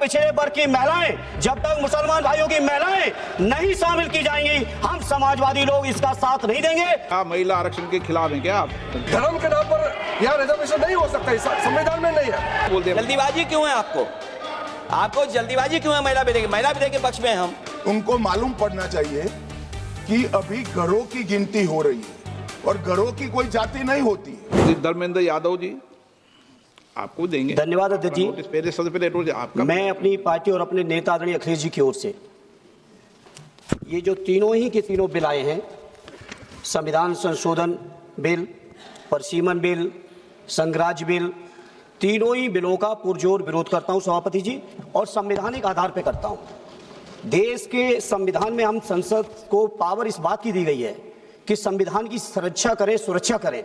पिछड़े वर्ग की महिलाएं, जब तक मुसलमान भाइयों की महिलाएं नहीं शामिल की जाएंगी, हम समाजवादी लोग इसका साथ नहीं देंगे। आप महिला आरक्षण के खिलाफ हैं क्या? आप धर्म के नाम पर यहाँ रिजर्वेशन नहीं हो सकता, संविधान में नहीं है। बोल दे जल्दीबाजी क्यों है आपको जल्दीबाजी क्यों है? महिला विधेयक के पक्ष में हम। उनको मालूम पड़ना चाहिए कि अभी घरों की गिनती हो रही है और घरों की कोई जाति नहीं होती। धर्मेंद्र यादव जी आपको देंगे। धन्यवाद अध्यक्ष जी। पहले सबसे पहले आपका मैं अपनी पार्टी और अपने नेता आदरणीय अखिलेश जी की ओर से ये जो तीनों ही के तीनों बिल आए हैं, संविधान संशोधन बिल, परसीमन बिल, संघराज्य बिल, तीनों ही बिलों का पुरजोर विरोध करता हूं सभापति जी, और संवैधानिक आधार पर करता हूं। देश के संविधान में हम संसद को पावर इस बात की दी गई है कि संविधान की सुरक्षा करें, सुरक्षा करें,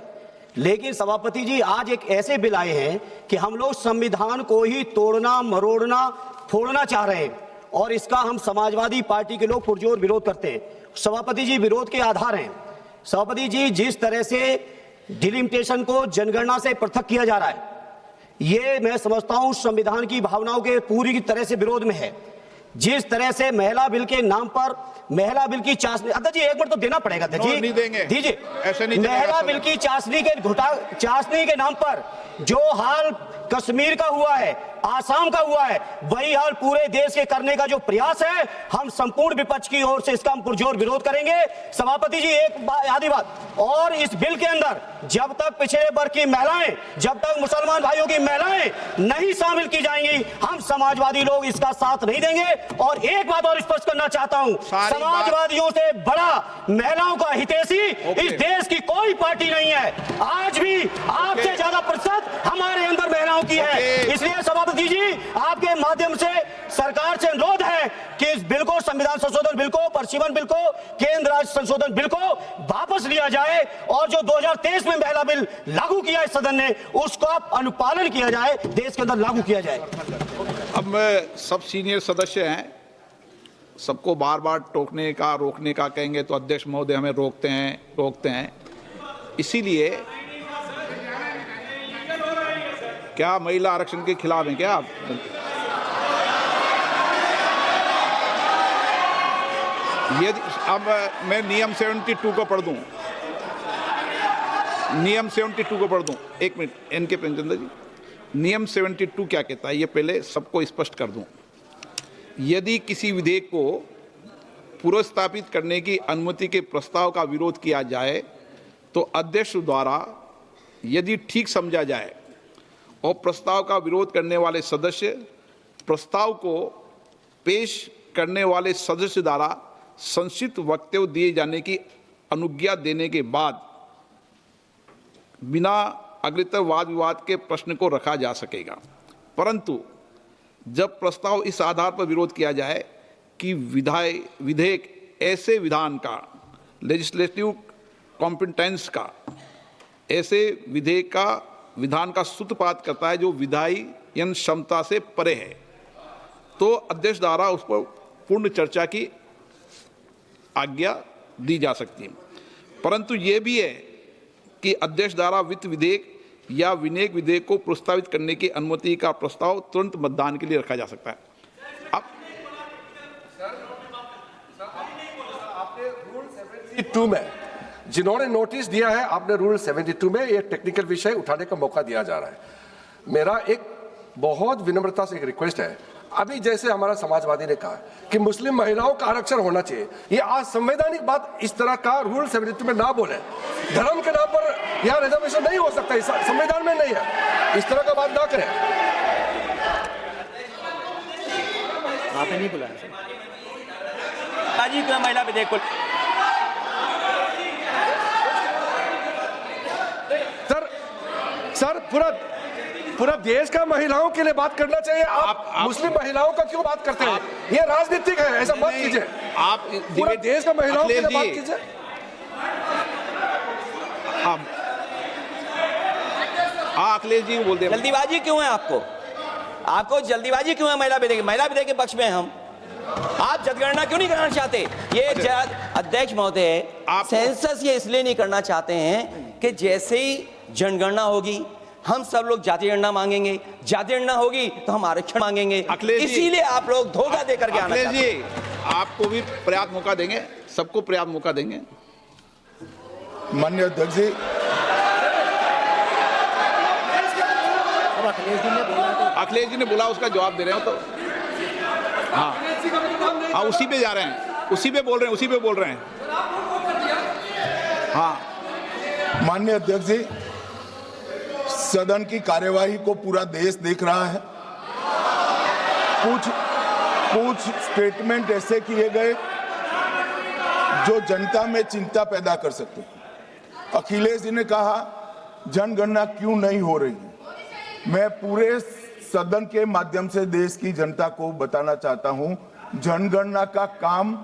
लेकिन सभापति जी आज एक ऐसे बिल आए हैं कि हम लोग संविधान को ही तोड़ना, मरोड़ना, फोड़ना चाह रहे हैं, और इसका हम समाजवादी पार्टी के लोग पुरजोर विरोध करते हैं। सभापति जी, विरोध के आधार हैं सभापति जी, जिस तरह से डिलिमिटेशन को जनगणना से पृथक किया जा रहा है, ये मैं समझता हूं संविधान की भावनाओं के पूरी तरह से विरोध में है। जिस तरह से महिला बिल के नाम पर महिला बिल की चाशनी, अध्यक्ष जी एक मिनट तो देना पड़ेगा अध्यक्ष जी, नहीं देंगे, दीजिए। ऐसे नहीं महिला बिल की चाशनी के नाम पर जो हाल कश्मीर का हुआ है, आसाम का हुआ है, वही हाल पूरे देश के करने का जो प्रयास है, हम संपूर्ण विपक्ष की ओर से इसका हम पुरजोर विरोध करेंगे। सभापति जी एक आधी बात और, इस बिल के अंदर जब तक पिछड़े वर्ग की महिलाएं, जब तक मुसलमान भाइयों की महिलाएं नहीं शामिल की जाएंगी, हम समाजवादी लोग इसका साथ नहीं देंगे। और एक बात और स्पष्ट करना चाहता हूं, समाजवादियों से बड़ा महिलाओं का हितैषी इस देश की कोई पार्टी नहीं है। आज भी आपसे ज्यादा प्रतिशत हमारे अंदर महिलाओं की है। इसलिए सभापति जी आपके माध्यम से सरकार से अनुरोध है कि इस बिल को, संविधान संशोधन बिल को, परसीमन बिल को, केंद्र राज्य संशोधन बिल को वापस लिया जाए, और जो 2023 में महिला बिल लागू किया है सदन ने, उसका अनुपालन किया जाए, देश के अंदर लागू किया जाए। अब सब सीनियर सदस्य हैं, सबको बार बार टोकने का, रोकने का कहेंगे तो अध्यक्ष महोदय हमें रोकते हैं। इसीलिए क्या महिला आरक्षण के खिलाफ हैं क्या आप? यदि अब मैं नियम 72 को पढ़ दूं, नियम 72 को पढ़ दूं, एक मिनट एन के प्रेमचंद्र जी, नियम 72 क्या कहता है ये पहले सबको स्पष्ट कर दूं। यदि किसी विधेयक को पुनर्स्थापित करने की अनुमति के प्रस्ताव का विरोध किया जाए तो अध्यक्ष द्वारा यदि ठीक समझा जाए और प्रस्ताव का विरोध करने वाले सदस्य प्रस्ताव को पेश करने वाले सदस्य द्वारा संक्षिप्त वक्तव्य दिए जाने की अनुज्ञा देने के बाद बिना अग्रतर वाद विवाद के प्रश्न को रखा जा सकेगा। परंतु जब प्रस्ताव इस आधार पर विरोध किया जाए कि विधेयक ऐसे विधान का, लेजिस्लेटिव कॉम्पिटेंस का, ऐसे विधेयक का विधान का सूत्रपात करता है जो विधायन क्षमता से परे है, तो अध्यक्ष द्वारा उस पर पूर्ण चर्चा की आज्ञा दी जा सकती है। परंतु ये भी है कि अध्यक्ष द्वारा वित्त विधेयक या विनियोग विधेयक को प्रस्तावित करने की अनुमति का प्रस्ताव तुरंत मतदान के लिए रखा जा सकता है। अब आपने रूल 72 में जिन्होंने नोटिस दिया है, आपने रूल 72 में ये टेक्निकल विषय उठाने का मौका दिया जा रहा है। मेरा एक बहुत विनम्रता से एक रिक्वेस्ट है, अभी जैसे हमारा समाजवादी ने कहा कि मुस्लिम महिलाओं का आरक्षण होना चाहिए, ये आज संवैधानिक बात इस तरह का रूल 72 में ना बोले। धर्म के नाम पर यहाँ रिजर्वेशन नहीं हो सकता, संविधान में नहीं है, इस तरह का बात ना करें। आपने नहीं बुलाया बाजी क्यों महिला विधेयक को? सर पूरा देश का महिलाओं के लिए बात करना चाहिए। आप मुस्लिम महिलाओं का क्यों बात करते हैं? ये राजनीतिक है, ऐसा मत कीजिए। आप पूरा देश का महिलाओं के लिए बात कीजिए। अखिलेश जी बोल दे। जल्दीबाजी क्यों है आपको जल्दीबाजी क्यों है? महिला विधेयक के पक्ष में हम। आप जनगणना क्यों नहीं करना चाहते? ये अध्यक्ष महोदय, आप सेंसस ये इसलिए नहीं करना चाहते हैं कि जैसे ही जनगणना होगी, हम सब लोग जाति गणना मांगेंगे, जाति गणना होगी तो हम आरक्षण मांगेंगे। अखिलेश जी, इसीलिए आप लोग धोखा दे करके आना अखिलेश चाहते हैं। जी, आपको भी पर्याप्त मौका देंगे, सबको पर्याप्त मौका देंगे। माननीय अध्यक्ष जी, अखिलेश जी ने बोला, उसका जवाब दे रहे हो तो हाँ, उसी पे जा रहे हैं, उसी पे बोल रहे हैं। हाँ, माननीय अध्यक्ष जी, सदन की कार्यवाही को पूरा देश देख रहा है। कुछ स्टेटमेंट ऐसे किए गए जो जनता में चिंता पैदा कर सकते हैं। अखिलेश जी ने कहा जनगणना क्यों नहीं हो रही है। मैं पूरे सदन के माध्यम से देश की जनता को बताना चाहता हूं, जनगणना का काम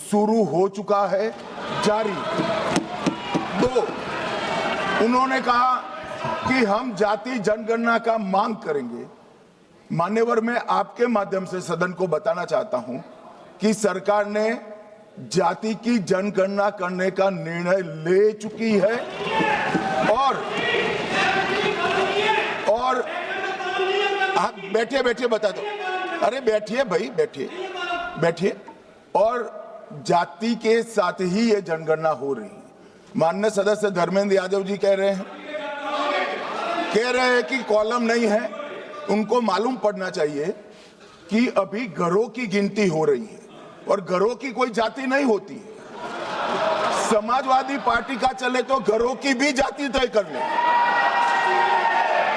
शुरू हो चुका है, जारी। 2, उन्होंने कहा कि हम जाति जनगणना का मांग करेंगे। मान्यवर, मैं आपके माध्यम से सदन को बताना चाहता हूं कि सरकार ने जाति की जनगणना करने का निर्णय ले चुकी है और आप बैठिए बता दो। अरे बैठिए भाई, बैठिए। और जाति के साथ ही ये जनगणना हो रही है। माननीय सदस्य धर्मेंद्र यादव जी कह रहे हैं कि कॉलम नहीं है। उनको मालूम पड़ना चाहिए कि अभी घरों की गिनती हो रही है और घरों की कोई जाति नहीं होती है। समाजवादी पार्टी का चले तो घरों की भी जाति तय कर ले।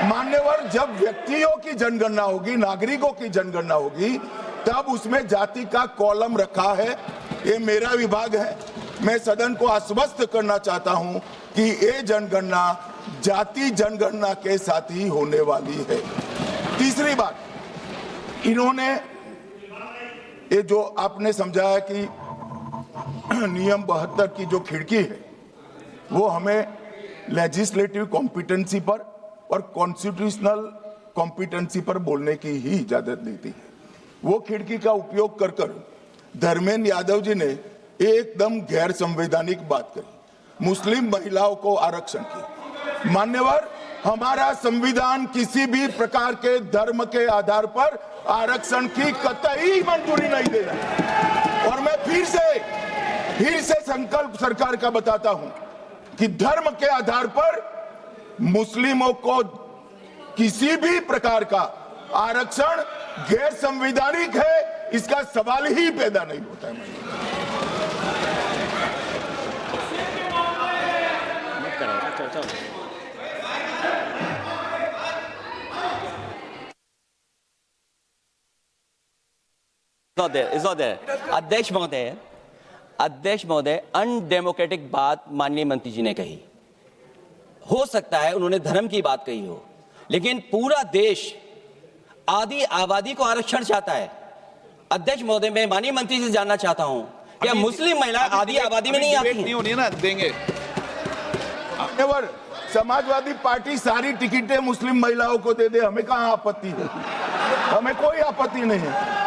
मान्यवर, जब व्यक्तियों की जनगणना होगी, नागरिकों की जनगणना होगी, तब उसमें जाति का कॉलम रखा है। ये मेरा विभाग है। मैं सदन को आश्वस्त करना चाहता हूं कि ये जनगणना जाति जनगणना के साथ ही होने वाली है। तीसरी बात, इन्होंने ये जो आपने समझाया कि नियम 72 की जो खिड़की है वो हमें लेजिस्लेटिव कॉम्पिटेंसी पर और कॉन्स्टिट्यूशनल कॉम्पिटेंसी पर बोलने की ही इजाजत देती है। वो खिड़की का उपयोग कर धर्मेंद्र यादव जी ने एकदम गैर संवैधानिक बात करी, मुस्लिम महिलाओं को आरक्षण की। मान्यवर, हमारा संविधान किसी भी प्रकार के धर्म के आधार पर आरक्षण की कतई मंजूरी नहीं दे रहा। और मैं फिर से संकल्प सरकार का बताता हूं कि धर्म के आधार पर मुस्लिमों को किसी भी प्रकार का आरक्षण गैर संवैधानिक है, इसका सवाल ही पैदा नहीं होता है। It's not there. अध्यक्ष महोदय, अनडेमोक्रेटिक बात माननीय मंत्री जी ने कही। हो सकता है उन्होंने धर्म की बात कही हो, लेकिन पूरा देश आदि आबादी को आरक्षण चाहता है। अध्यक्ष महोदय, मैं माननीय मंत्री से जानना चाहता हूं कि मुस्लिम महिला आदि आबादी में नहीं आती हैं? नहीं होनी है ना, देंगे। समाजवादी पार्टी सारी टिकटें मुस्लिम महिलाओं को दे दे, हमें कहां आपत्ति है? हमें कोई आपत्ति नहीं है।